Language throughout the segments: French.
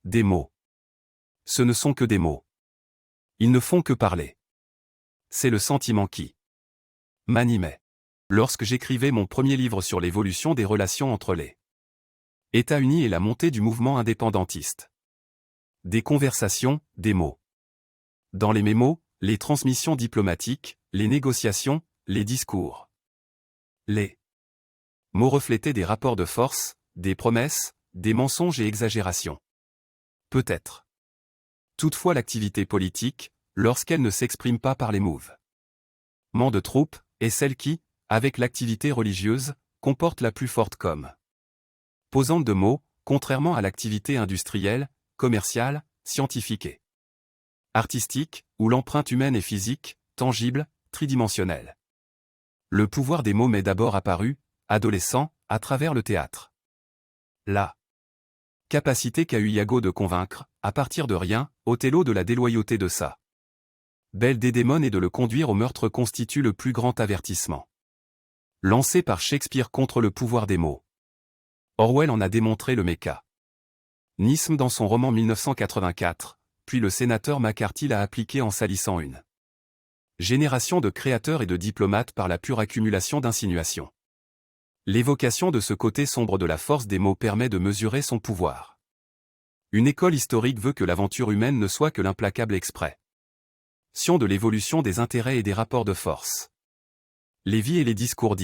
Des mots. Ce ne sont que des mots. Ils ne font que parler. C'est le sentiment qui m'animait lorsque j'écrivais mon premier livre sur l'évolution des relations entre les États-Unis et la montée du mouvement indépendantiste. Des conversations, des mots. Dans les mémos, les transmissions diplomatiques, les négociations, les discours. Les mots reflétaient des rapports de force, des promesses, des mensonges et exagérations. Peut-être. Toutefois l'activité politique, lorsqu'elle ne s'exprime pas par les mouvements de troupes, est celle qui, avec l'activité religieuse, comporte la plus forte composante de mots, contrairement à l'activité industrielle, commerciale, scientifique et artistique, où l'empreinte humaine est physique, tangible, tridimensionnelle. Le pouvoir des mots m'est d'abord apparu, adolescent, à travers le théâtre. La capacité qu'a eu Iago de convaincre, à partir de rien, Othello de la déloyauté de sa belle Dédémone et de le conduire au meurtre constitue le plus grand avertissement lancé par Shakespeare contre le pouvoir des mots. Orwell en a démontré le mécanisme dans son roman 1984, puis le sénateur McCarthy l'a appliqué en salissant une génération de créateurs et de diplomates par la pure accumulation d'insinuations. L'évocation de ce côté sombre de la force des mots permet de mesurer son pouvoir. Une école historique veut que l'aventure humaine ne soit que l'implacable expression de l'évolution des intérêts et des rapports de force. Les vies et les discours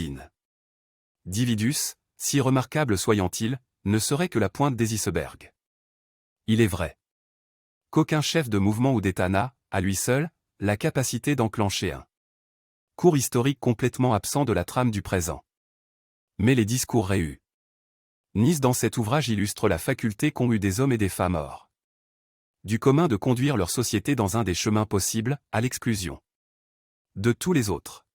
d'individus, si remarquables soyant-ils, ne seraient que la pointe des icebergs. Il est vrai qu'aucun chef de mouvement ou d'État n'a, à lui seul, la capacité d'enclencher un cours historique complètement absent de la trame du présent. Mais les discours réunis dans cet ouvrage illustrent la faculté qu'ont eu des hommes et des femmes hors du commun de conduire leur société dans un des chemins possibles, à l'exclusion de tous les autres.